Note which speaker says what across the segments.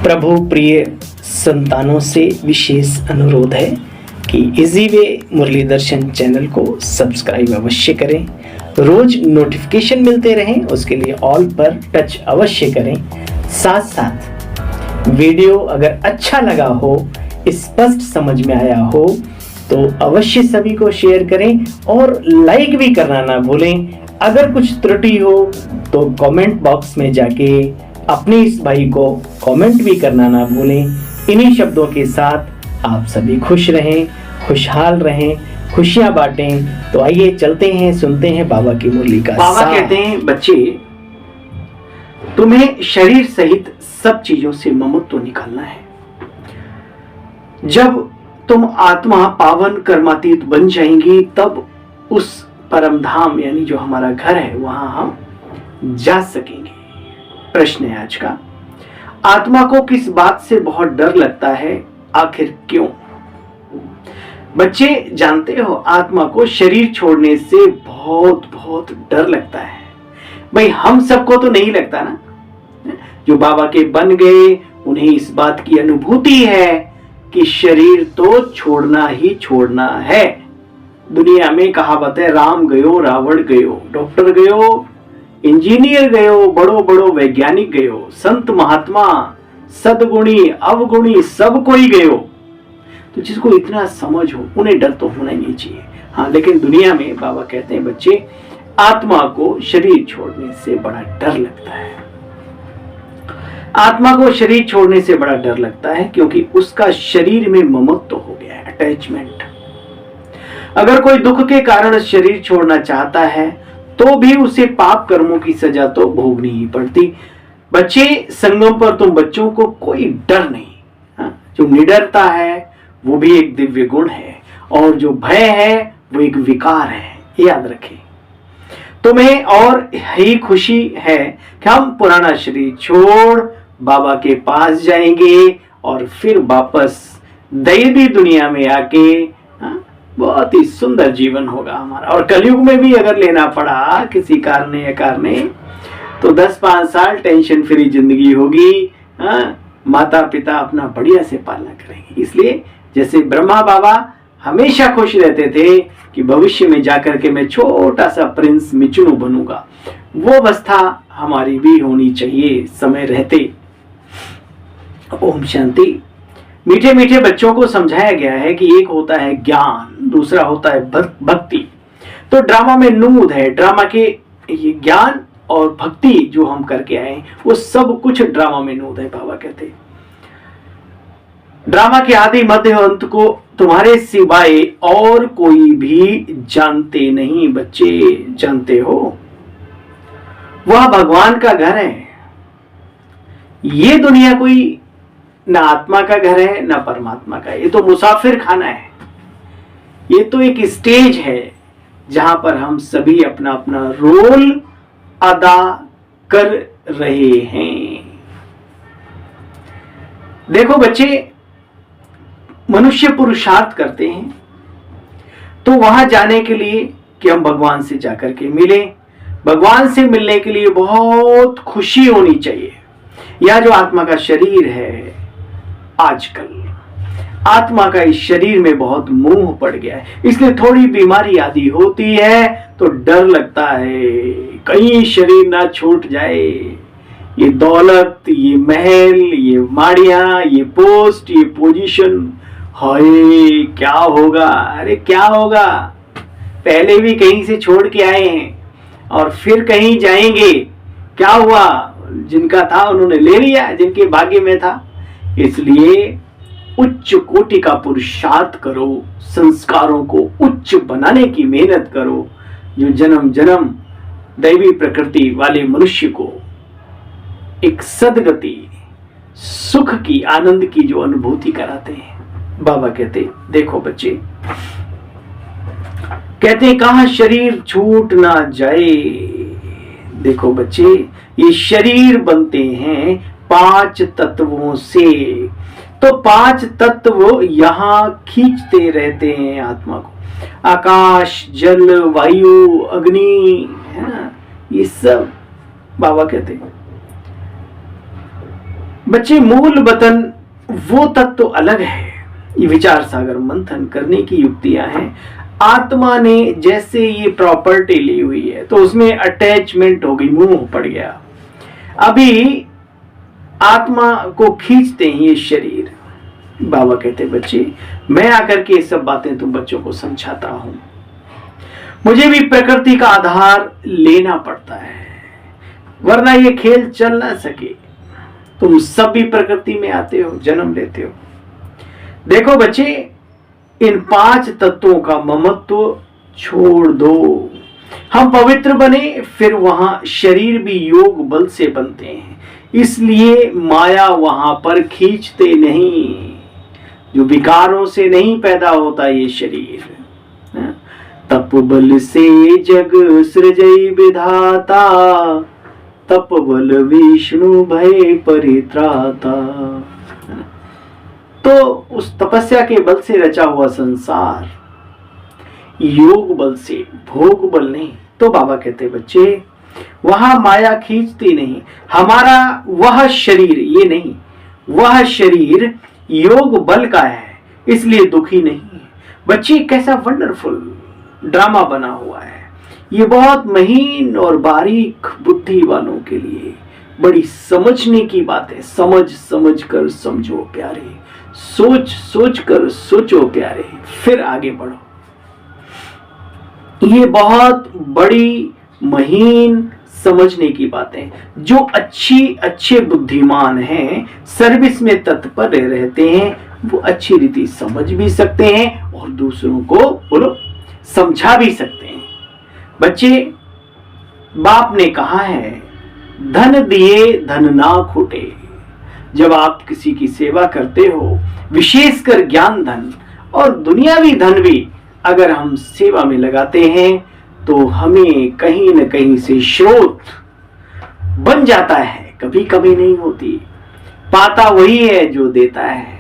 Speaker 1: प्रभु प्रिय संतानों से विशेष अनुरोध है कि इजी वे मुरली दर्शन चैनल को सब्सक्राइब अवश्य करें, रोज नोटिफिकेशन मिलते रहें, उसके लिए ऑल पर टच अवश्य करें। साथ साथ वीडियो अगर अच्छा लगा हो, स्पष्ट समझ में आया हो तो अवश्य सभी को शेयर करें और लाइक भी करना ना भूलें। अगर कुछ त्रुटि हो तो कमेंट बॉक्स में जाके अपने इस भाई को कमेंट भी करना ना भूलें। इन्हीं शब्दों के साथ आप सभी खुश रहें, खुशहाल रहें, खुशियां बांटें। तो आइए चलते हैं, सुनते हैं बाबा की मुरली का। बाबा कहते हैं, बच्चे तुम्हें शरीर सहित सब चीजों से ममत्व निकालना है। जब तुम आत्मा पावन कर्मातीत बन जाएंगी तब उस परम धाम यानी जो हमारा घर है वहां हम जा सकेंगे। प्रश्न है आज का, आत्मा को किस बात से बहुत डर लगता है, आखिर क्यों? बच्चे जानते हो, आत्मा को शरीर छोड़ने से बहुत बहुत डर लगता है। भाई हम सबको तो नहीं लगता ना, जो बाबा के बन गए उन्हें इस बात की अनुभूति है कि शरीर तो छोड़ना ही छोड़ना है। दुनिया में कहावत है, राम गयो रावण गयो, डॉक्टर गयो, इंजीनियर गयो, बड़ो बड़ो वैज्ञानिक गयो, संत महात्मा सदगुणी अवगुणी सब कोई गयो। तो जिसको इतना समझ हो उन्हें डर तो होना ही नहीं चाहिए। हाँ, लेकिन दुनिया में बाबा कहते हैं बच्चे, आत्मा को शरीर छोड़ने से बड़ा डर लगता है। आत्मा को शरीर छोड़ने से बड़ा डर लगता है क्योंकि उसका शरीर में ममत्व हो गया है, अटैचमेंट। अगर कोई दुख के कारण शरीर छोड़ना चाहता है तो भी उसे पाप कर्मों की सजा तो भोगनी ही पड़ती। बच्चे, संगम पर तुम बच्चों को कोई डर नहीं। हाँ, जो निडरता है वो भी एक दिव्य गुण है और जो भय है वो एक विकार है, याद रखें। तुम्हें और ही खुशी है कि हम पुराना शरीर छोड़ बाबा के पास जाएंगे और फिर वापस दैवी दुनिया में आके बहुत ही सुंदर जीवन होगा हमारा। और कलयुग में भी अगर लेना पड़ा किसी कारण या कारणे तो 10-5 साल टेंशन फ्री जिंदगी होगी। माता पिता अपना बढ़िया से पालना करेंगे। इसलिए जैसे ब्रह्मा बाबा हमेशा खुश रहते थे कि भविष्य में जाकर के मैं छोटा सा प्रिंस मिचुनु बनूंगा, वो अवस्था हमारी भी होनी चाहिए समय रहते। ओम शांति। मीठे मीठे बच्चों को समझाया गया है कि एक होता है ज्ञान, दूसरा होता है भक्ति। तो ड्रामा में नूद है, ड्रामा के ये ज्ञान और भक्ति जो हम करके आए वो सब कुछ ड्रामा में नूद है। बाबा कहते ड्रामा के आदि मध्य अंत को तुम्हारे सिवाय और कोई भी जानते नहीं। बच्चे जानते हो, वह भगवान का घर है। ये दुनिया कोई ना आत्मा का घर है ना परमात्मा का, ये तो मुसाफिर खाना है। ये तो एक स्टेज है जहां पर हम सभी अपना अपना रोल अदा कर रहे हैं। देखो बच्चे, मनुष्य पुरुषार्थ करते हैं तो वहां जाने के लिए कि हम भगवान से जाकर के मिले। भगवान से मिलने के लिए बहुत खुशी होनी चाहिए। यह जो आत्मा का शरीर है, आजकल आत्मा का इस शरीर में बहुत मोह पड़ गया है, इसलिए थोड़ी बीमारी आदि होती है तो डर लगता है कहीं शरीर ना छूट जाए। ये दौलत, ये महल, ये माड़ियां, ये पोस्ट, ये पोजीशन, हाय क्या होगा? अरे क्या होगा, पहले भी कहीं से छोड़ के आए हैं और फिर कहीं जाएंगे। क्या हुआ? जिनका था उन्होंने ले लिया, जिनके भाग्य में था। इसलिए उच्च कोटि का पुरुषार्थ करो, संस्कारों को उच्च बनाने की मेहनत करो, जो जन्म जन्म दैवी प्रकृति वाले मनुष्य को एक सदगति, सुख की, आनंद की जो अनुभूति कराते हैं। बाबा कहते, देखो बच्चे, कहते कहां शरीर छूट ना जाए। देखो बच्चे, ये शरीर बनते हैं 5 तत्वों से, तो 5 तत्व यहां खींचते रहते हैं आत्मा को। आकाश, जल, वायु, अग्नि, है ना, ये सब बाबा कहते हैं। बच्चे मूल वतन वो तत्व तो अलग है। ये विचार सागर मंथन करने की युक्तियां हैं। आत्मा ने जैसे ये प्रॉपर्टी ली हुई है तो उसमें अटैचमेंट हो गई, मोह पड़ गया। अभी आत्मा को खींचते हैं ये शरीर। बाबा कहते बच्चे मैं आकर के ये सब बातें तुम बच्चों को समझाता हूं। मुझे भी प्रकृति का आधार लेना पड़ता है, वरना ये खेल चल ना सके। तुम सब भी प्रकृति में आते हो, जन्म लेते हो। देखो बच्चे, इन 5 तत्वों का ममत्व छोड़ दो। हम पवित्र बने, फिर वहां शरीर भी योग बल से बनते हैं, इसलिए माया वहां पर खींचते नहीं। जो विकारों से नहीं पैदा होता ये शरीर, तप बल से जग सृजई विधाता, तप बल विष्णु भय परित्राता। तो उस तपस्या के बल से रचा हुआ संसार योग बल से, भोग बल नहीं। तो बाबा कहते बच्चे वहां माया खींचती नहीं। हमारा वह शरीर, ये नहीं, वह शरीर योग बल का है, इसलिए दुखी नहीं है। बच्चे कैसा वंडरफुल ड्रामा बना हुआ है। ये बहुत महीन और बारीक बुद्धि वालों के लिए बड़ी समझने की बात है। समझ समझ कर समझो प्यारे, सोच सोच कर सोचो प्यारे, फिर आगे बढ़ो। ये बहुत बड़ी महीन समझने की बातें। जो अच्छे बुद्धिमान हैं, सर्विस में तत्पर रहते हैं, वो अच्छी रीति समझ भी सकते हैं और दूसरों को बोलो समझा भी सकते हैं। बच्चे, बाप ने कहा है धन दिए धन ना खूटे। जब आप किसी की सेवा करते हो, विशेषकर ज्ञान धन और दुनियावी धन भी अगर हम सेवा में लगाते हैं तो हमें कहीं न कहीं से स्रोत बन जाता है, कभी कभी नहीं होती। पाता वही है जो देता है,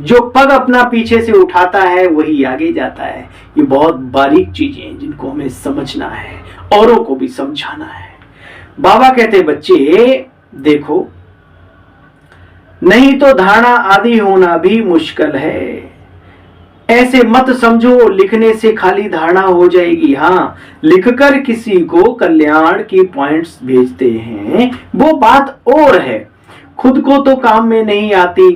Speaker 1: जो पग अपना पीछे से उठाता है वही आगे जाता है। ये बहुत बारीक चीजें हैं जिनको हमें समझना है, औरों को भी समझाना है। बाबा कहते बच्चे देखो, नहीं तो धारणा आदि होना भी मुश्किल है। ऐसे मत समझो लिखने से खाली धारणा हो जाएगी। हाँ, लिखकर किसी को कल्याण की पॉइंट्स भेजते हैं, वो बात और है। खुद को तो काम में नहीं आती।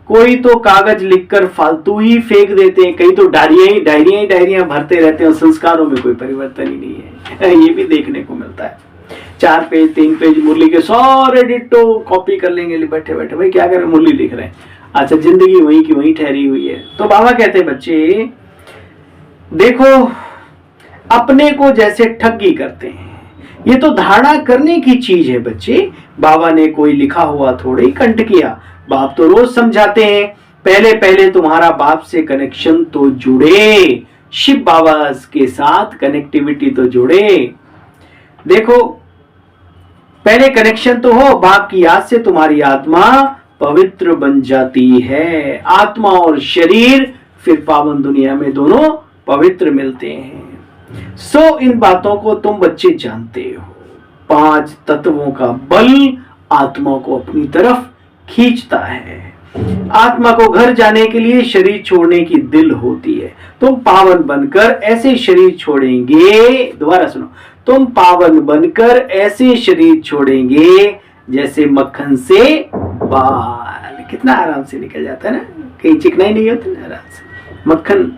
Speaker 1: कोई तो कागज लिखकर फालतू ही फेंक देते हैं, कई तो डायरियां भरते रहते हैं और संस्कारों में कोई परिवर्तन ही नहीं है। ये भी देखने को मिलता है। 4 पेज 3 पेज मुरली के सारे डिट्टो कॉपी कर लेंगे बैठे बैठे। भाई क्या करें, मुरली लिख रहे हैं। अच्छा, जिंदगी वहीं की वहीं ठहरी हुई है। तो बाबा कहते हैं बच्चे देखो, अपने को जैसे ठगी करते हैं, ये तो धारणा करने की चीज है बच्चे। बाबा ने कोई लिखा हुआ थोड़े ही कंठ किया। बाप तो रोज समझाते हैं, पहले पहले तुम्हारा बाप से कनेक्शन तो जुड़े, शिव बाबा के साथ कनेक्टिविटी तो जुड़े। देखो, पहले कनेक्शन तो हो, बाप की याद से तुम्हारी आत्मा पवित्र बन जाती है। आत्मा और शरीर फिर पावन दुनिया में दोनों पवित्र मिलते हैं। सो इन बातों को तुम बच्चे जानते हो। 5 तत्वों का बल आत्मा को अपनी तरफ खींचता है। आत्मा को घर जाने के लिए शरीर छोड़ने की दिल होती है। तुम पावन बनकर ऐसे शरीर छोड़ेंगे, दोबारा सुनो, तुम पावन बनकर ऐसे शरीर छोड़ेंगे जैसे मक्खन से बाल। कितना आराम से निकल जाता है ना, कहीं चिकनाई नहीं होती ना, आराम से। मक्खन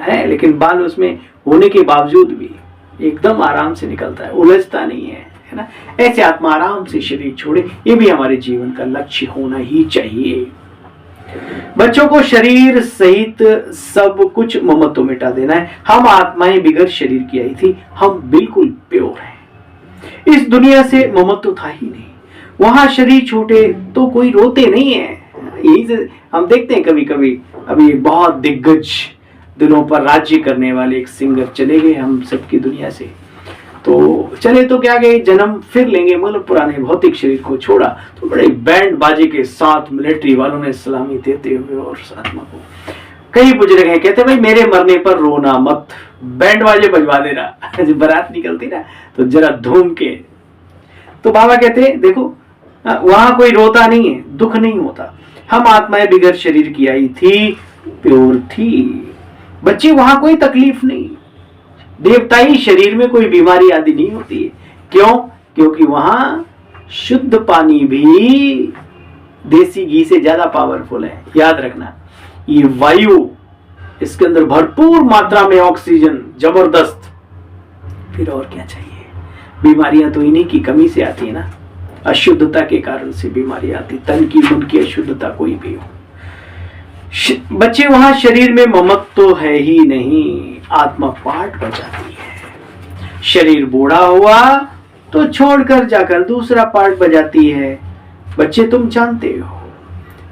Speaker 1: है लेकिन बाल उसमें होने के बावजूद भी एकदम आराम से निकलता है, उलझता नहीं है, है ना। ऐसे आत्मा आराम से शरीर छोड़े, ये भी हमारे जीवन का लक्ष्य होना ही चाहिए। बच्चों को शरीर सहित सब कुछ ममत्व मिटा देना है। हम आत्माएं बिगड़ शरीर की आई थी, हम बिल्कुल प्योर हैं। इस दुनिया से ममत्व था ही नहीं। वहां शरीर छोटे तो कोई रोते नहीं है। यही से हम देखते हैं कभी कभी। अभी बहुत दिग्गज दिनों पर राज्य करने वाले एक सिंगर चले गए हम सबकी दुनिया से। तो चले तो क्या गए, जन्म फिर लेंगे, मतलब पुराने भौतिक शरीर को छोड़ा तो बड़े बैंड बाजे के साथ मिलिट्री वालों ने सलामी देते हुए और आत्मा को कई बुजुर्ग हैं कहते भाई मेरे मरने पर रोना मत, बैंड बाजे बजवा देना। जब बारात निकलती ना तो जरा धूम के। तो बाबा कहते देखो, वहां कोई रोता नहीं है, दुख नहीं होता। हम आत्माएं बिगड़ शरीर की आई थी, प्योर थी। बच्चे वहां कोई तकलीफ नहीं, देवताई शरीर में कोई बीमारी आदि नहीं होती है। क्यों? क्योंकि वहां शुद्ध पानी भी देसी घी से ज्यादा पावरफुल है। याद रखना, ये वायु, इसके अंदर भरपूर मात्रा में ऑक्सीजन, जबरदस्त। फिर और क्या चाहिए? बीमारियां तो इन्हीं की कमी से आती है ना, अशुद्धता के कारण से बीमारी आती, तन की मन की अशुद्धता कोई भी हो। बच्चे वहां शरीर में ममत्व तो है ही नहीं, आत्मा पाठ बजाती है। शरीर बूढ़ा हुआ तो छोड़कर जाकर दूसरा पार्ट बजाती है। बच्चे तुम जानते हो,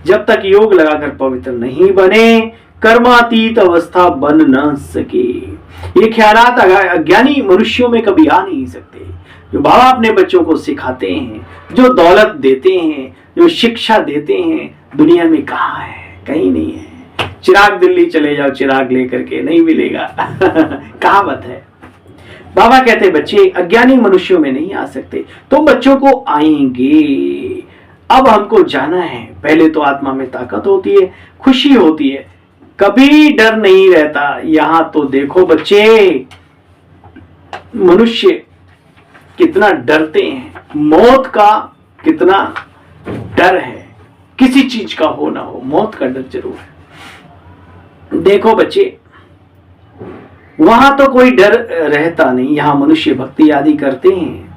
Speaker 1: जब तक योग लगाकर पवित्र नहीं बने, कर्मातीत अवस्था बन न सके। ये ख्यालात अज्ञानी मनुष्यों में कभी आ नहीं सकते। जो बाबा अपने बच्चों को सिखाते हैं, जो दौलत देते हैं, जो शिक्षा देते हैं, दुनिया में कहाँ है? कहीं नहीं है। चिराग दिल्ली चले जाओ, चिराग लेकर के नहीं मिलेगा। कहावत है। बाबा कहते बच्चे अज्ञानी मनुष्यों में नहीं आ सकते, तुम बच्चों को आएंगे। अब हमको जाना है। पहले तो आत्मा में ताकत होती है, खुशी होती है, कभी डर नहीं रहता। यहां तो देखो बच्चे, मनुष्य कितना डरते हैं, मौत का कितना डर है। किसी चीज का हो ना हो, मौत का डर जरूर है। देखो बच्चे, वहां तो कोई डर रहता नहीं। यहां मनुष्य भक्ति आदि करते हैं,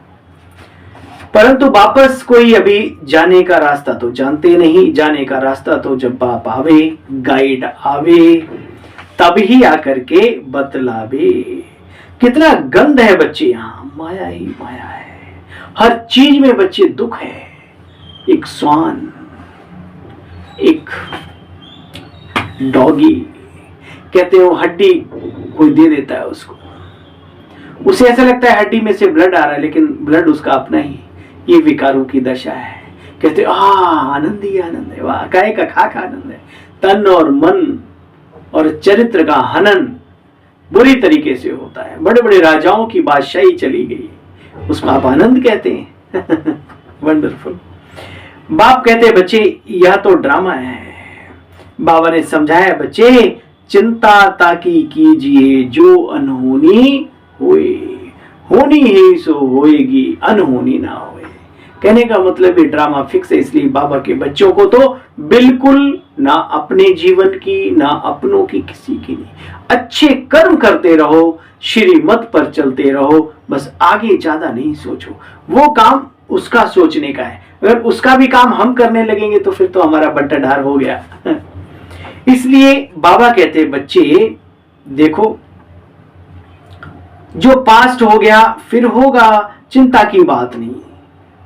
Speaker 1: परंतु वापस कोई अभी जाने का रास्ता तो जानते नहीं। जाने का रास्ता तो जब बाप आवे, गाइड आवे, तब ही आकर के बतलावे। कितना गंध है बच्चे, यहाँ माया ही माया है। हर चीज में बच्चे दुख है। एक स्वान, एक डॉगी, कहते हो हड्डी कोई दे देता है उसको, उसे ऐसा लगता है हड्डी में से ब्लड आ रहा है, लेकिन ब्लड उसका अपना ही। ये विकारों की दशा है। कहते आनंद ही आनंद है, वाह काय का खाक आनंद है। तन और मन और चरित्र का हनन बुरी तरीके से होता है। बड़े बड़े राजाओं की बादशाही चली गई, उसको आप आनंद कहते हैं। वंडरफुल। बाप कहते बच्चे यह तो ड्रामा है। बाबा ने समझाया बच्चे, चिंता ताकि कीजिए जो अनहोनी होए, होनी ही सो होएगी, अनहोनी ना होए। कहने का मतलब ये ड्रामा फिक्स है। इसलिए बाबा के बच्चों को तो बिल्कुल ना अपने जीवन की, ना अपनों की, किसी की नहीं। अच्छे कर्म करते रहो, श्रीमत पर चलते रहो, बस आगे ज्यादा नहीं सोचो। वो काम उसका सोचने का है। अगर उसका भी काम हम करने लगेंगे तो फिर तो हमारा बट्टाढार हो गया। इसलिए बाबा कहते बच्चे देखो, जो पास्ट हो गया फिर होगा, चिंता की बात नहीं।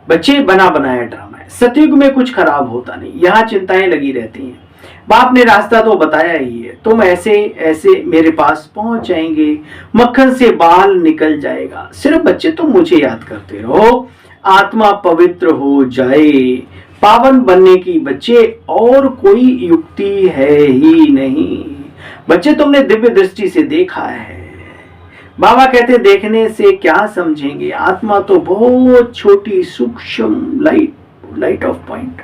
Speaker 1: बच्चे बना बनाया ड्रामा है। सतयुग में कुछ खराब होता नहीं, यहाँ चिंताएं लगी रहती हैं। बाप ने रास्ता तो बताया ही है, तुम ऐसे ऐसे मेरे पास पहुंच जाएंगे, मक्खन से बाल निकल जाएगा। सिर्फ बच्चे तुम मुझे याद करते रहो, आत्मा पवित्र हो जाए। पावन बनने की बच्चे और कोई युक्ति है ही नहीं। बच्चे तुमने दिव्य दृष्टि से देखा है। बाबा कहते देखने से क्या समझेंगे, आत्मा तो बहुत छोटी सूक्ष्म लाइट ऑफ पॉइंट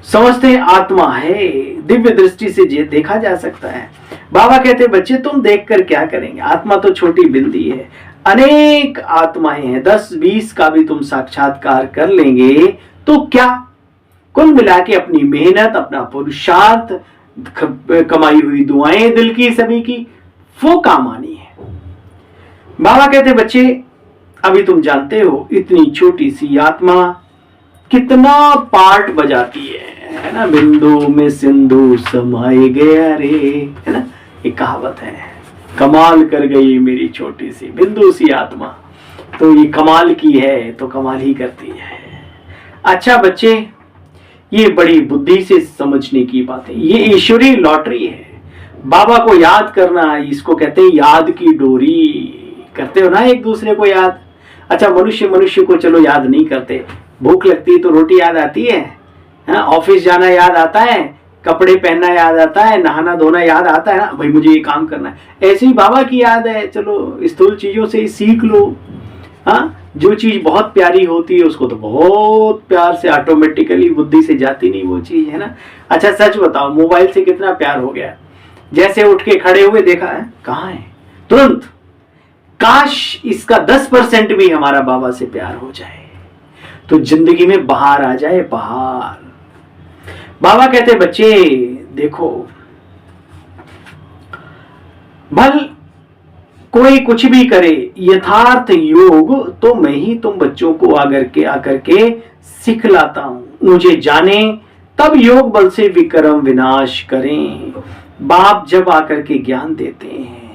Speaker 1: समझते हैं आत्मा है, दिव्य दृष्टि से देखा जा सकता है। बाबा कहते बच्चे तुम देखकर क्या करेंगे, आत्मा तो छोटी बिंदी है, अनेक आत्माएं हैं, 10-20 का भी तुम साक्षात्कार कर लेंगे तो क्या, कुल मिला के अपनी मेहनत, अपना पुरुषार्थ, कमाई हुई दुआएं दिल की सभी की, वो काम आनी है। बाबा कहते बच्चे अभी तुम जानते हो इतनी छोटी सी आत्मा कितना पार्ट बजाती है ना। बिंदु में सिंधु समाए गया रे, है ना, एक कहावत है। कमाल कर गई मेरी छोटी सी बिंदु सी आत्मा, तो ये कमाल की है तो कमाल ही करती है। अच्छा बच्चे, ये बड़ी बुद्धि से समझने की बात है। ये ईश्वरीय लॉटरी है। बाबा को याद करना, इसको कहते हैं याद की डोरी। करते हो ना एक दूसरे को याद। अच्छा, मनुष्य को चलो याद नहीं करते, भूख लगती है तो रोटी याद आती है, ऑफिस जाना याद आता है, कपड़े पहनना याद आता है, नहाना धोना याद आता है ना, भाई मुझे ये काम करना है। ऐसे ही बाबा की याद है, चलो स्थूल चीजों से ही सीख लो। हाँ, जो चीज बहुत प्यारी होती है उसको तो बहुत प्यार से ऑटोमेटिकली बुद्धि से जाती नहीं वो चीज, है ना। अच्छा सच बताओ, मोबाइल से कितना प्यार हो गया, जैसे उठ के खड़े हुए देखा है कहाँ है, तुरंत काश इसका 10% भी हमारा बाबा से प्यार हो जाए तो जिंदगी में बहार आ जाए, बहार। बाबा कहते बच्चे देखो, भल कोई कुछ भी करे, यथार्थ योग तो मैं ही तुम बच्चों को आकर के सिखलाता हूं। मुझे जाने तब योग बल से विक्रम विनाश करें। बाप जब आकर के ज्ञान देते हैं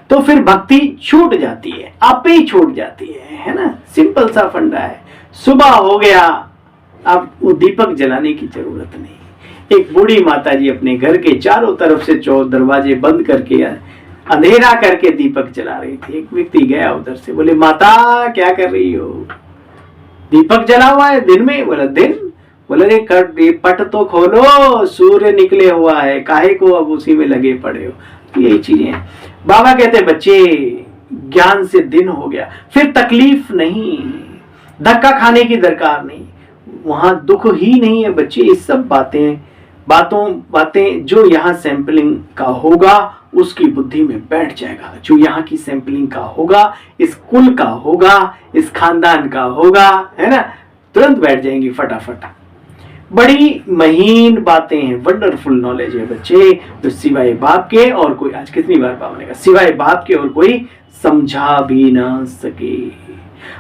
Speaker 1: तो फिर भक्ति छूट जाती है, आप ही छूट जाती है ना। सिंपल सा फंडा है। सुबह हो गया, अब वो दीपक जलाने की जरूरत नहीं। एक बूढ़ी माता जी अपने घर के चारों तरफ से दरवाजे बंद करके अंधेरा करके दीपक जला रही थी। एक व्यक्ति गया उधर से, बोले माता क्या कर रही हो? दीपक जला हुआ है दिन में। बोला दिन? बोले रे पट तो खोलो, सूर्य निकले हुआ है, काहे को अब उसी में लगे पड़े हो। यही चीजें हैं। बाबा कहते बच्चे ज्ञान से दिन हो गया, फिर तकलीफ नहीं, धक्का खाने की दरकार नहीं, वहां दुख ही नहीं है बच्चे। ये सब बातें जो यहाँ सैंपलिंग का होगा उसकी बुद्धि में बैठ जाएगा। जो यहाँ की सैंपलिंग का होगा, इस कुल का होगा, इस खानदान का होगा, है ना, तुरंत बैठ जाएंगी फटाफट। बड़ी महीन बातें हैं, वंडरफुल नॉलेज है बच्चे, तो सिवाय बाप के और कोई, आज कितनी बार बाप ने कहा, सिवाय बाप के और कोई समझा भी ना सके।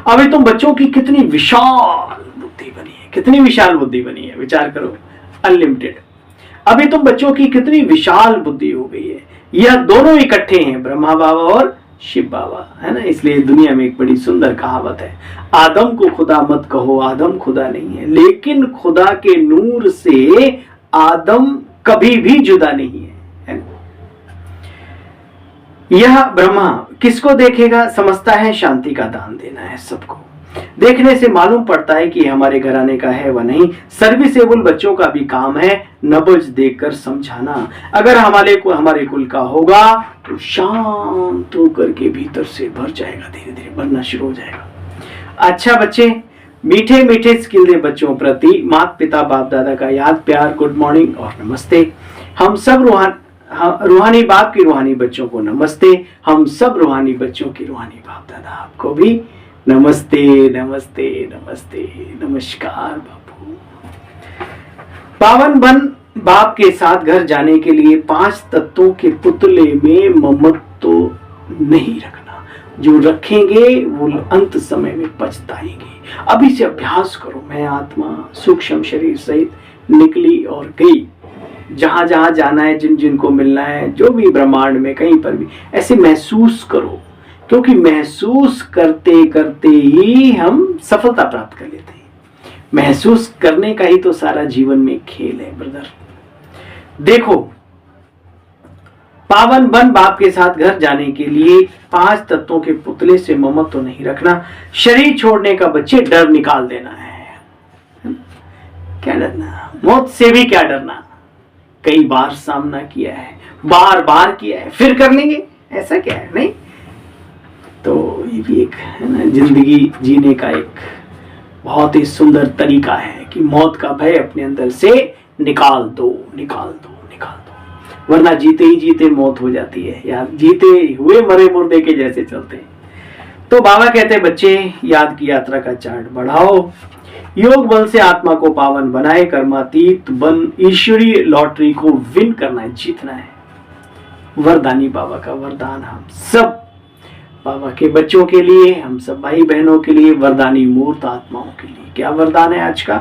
Speaker 1: अभी तुम बच्चों की कितनी विशाल बुद्धि बनी है, कितनी विशाल बुद्धि बनी है, विचार करो, अनलिमिटेड। अभी तुम बच्चों की कितनी विशाल बुद्धि हो गई है। यह दोनों इकट्ठे हैं, ब्रह्मा बाबा और शिव बाबा, है ना। इसलिए दुनिया में एक बड़ी सुंदर कहावत है, आदम को खुदा मत कहो, आदम खुदा नहीं है, लेकिन खुदा के नूर से आदम कभी भी जुदा नहीं है ना? यह ब्रह्मा किसको देखेगा? समझता है शांति का दान देना है सबको। देखने से मालूम पड़ता है कि हमारे घराने का है व नहीं। सर्विसेबल बच्चों का भी काम है नब्ज देखकर समझाना। अगर हमारे कुल का होगा तो शांत होकर के भीतर से भर जाएगा, धीरे धीरे भरना शुरू हो जाएगा। अच्छा बच्चे, मीठे मीठे स्किल दे बच्चों प्रति माता पिता बाप दादा का याद, प्यार, गुड मॉर्निंग और नमस्ते। हम सब रूहानी बाप की रूहानी बच्चों को नमस्ते। हम सब रूहानी बच्चों की रूहानी बाप दादा आपको भी नमस्ते नमस्ते नमस्ते नमस्कार बापू। पावन बन बाप के साथ घर जाने के लिए 5 तत्वों के पुतले में ममत्व नहीं रखना। जो रखेंगे वो अंत समय में पछताएंगे। अभी से अभ्यास करो। मैं आत्मा सूक्ष्म शरीर सहित निकली और गई। जहां जहां जाना है, जिन जिन को मिलना है, जो भी ब्रह्मांड में कहीं पर भी ऐसे महसूस करो, क्योंकि महसूस करते करते ही हम सफलता प्राप्त कर लेते हैं। महसूस करने का ही तो सारा जीवन में खेल है ब्रदर। देखो, पावन बन बाप के साथ घर जाने के लिए 5 तत्वों के पुतले से ममत्व तो नहीं रखना। शरीर छोड़ने का बच्चे डर निकाल देना है। क्या डरना? मौत से भी क्या डरना? कई बार सामना किया है, बार बार किया है, फिर कर लेंगे, ऐसा क्या है? नहीं तो ये भी एक, है ना, जिंदगी जीने का एक बहुत ही सुंदर तरीका है कि मौत का भय अपने अंदर से निकाल दो, निकाल दो, निकाल दो, वरना जीते ही जीते मौत हो जाती है यार। जीते हुए मरे मुर्दे के जैसे चलते हैं। तो बाबा कहते हैं बच्चे, याद की यात्रा का चार्ट बढ़ाओ, योग बल से आत्मा को पावन बनाए, कर्मातीत बन ईश्वरीय लॉटरी को विन करना है, जीतना है। वरदानी बाबा का वरदान हम सब बाबा के बच्चों के लिए, हम सब भाई बहनों के लिए, वरदानी मूर्त आत्माओं के लिए क्या वरदान है आज का?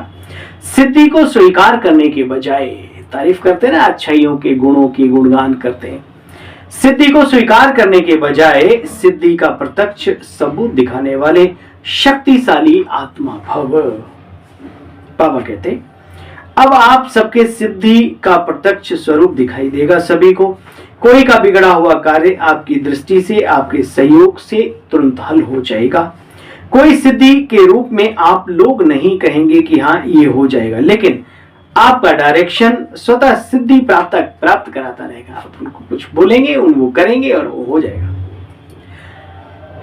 Speaker 1: सिद्धि को स्वीकार करने के बजाय, तारीफ करते हैं ना, अच्छाइयों के गुणों की गुणगान करते हैं, सिद्धि को स्वीकार करने के बजाय सिद्धि का प्रत्यक्ष सबूत दिखाने वाले शक्तिशाली आत्मा भव। बाबा कहते अब आप सबके सिद्धि का प्रत्यक्ष स्वरूप दिखाई देगा सभी को। कोई का बिगड़ा हुआ कार्य आपकी दृष्टि से, आपके सहयोग से तुरंत हल हो जाएगा। कोई सिद्धि के रूप में आप लोग नहीं कहेंगे कि हाँ ये हो जाएगा, लेकिन आपका डायरेक्शन स्वतः सिद्धि प्राप्त कराता रहेगा। आप उनको कुछ बोलेंगे, वो करेंगे और वो हो जाएगा।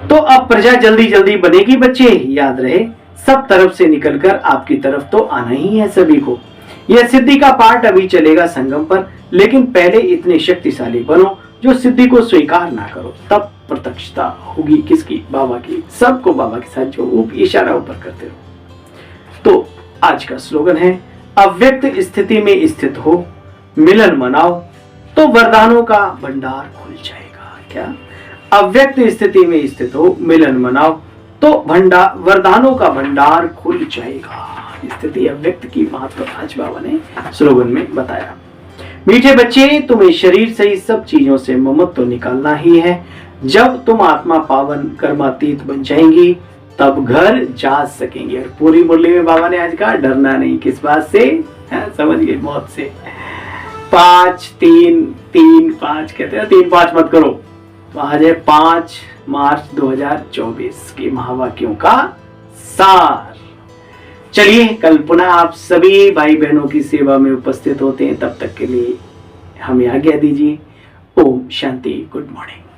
Speaker 1: तो अब प्रजा जल्दी जल्दी बनेगी बच्चे, याद रहे सब तरफ से निकलकर आपकी तरफ तो आना ही है सभी को। यह सिद्धि का पाठ अभी चलेगा संगम पर, लेकिन पहले इतने शक्तिशाली बनो जो सिद्धि को स्वीकार ना करो, तब प्रत्यक्षता होगी किसकी? बाबा की। सबको बाबा के साथ जो इशारा ऊपर करते रहो। तो आज का स्लोगन है, अव्यक्त स्थिति में स्थित हो, मिलन मनाओ तो वरदानों का भंडार खुल जाएगा। क्या? अव्यक्त स्थिति में स्थित हो, मिलन मनाओ तो वरदानों का भंडार खुल जाएगा। स्थिति अव्यक्त की महत्व आज बाबा ने स्लोगन में बताया। मीठे बच्चे, तुम्हें शरीर से सब चीजों से ममत्व तो निकालना ही है। जब तुम आत्मा पावन कर्मातीत बन जाएंगी तब घर जा सकेंगे। और पूरी मुरली में बाबा ने आज कहा, डरना नहीं। किस बात से? समझ गए? मौत से। 5 3 3 5 कहते हैं, 3 5 मत करो। तो आज है 5 मार्च 2024 के महावाक्यों का सार। चलिए कल पुनः आप सभी भाई बहनों की सेवा में उपस्थित होते हैं। तब तक के लिए हमें आज्ञा दीजिए। ओम शांति। Good morning.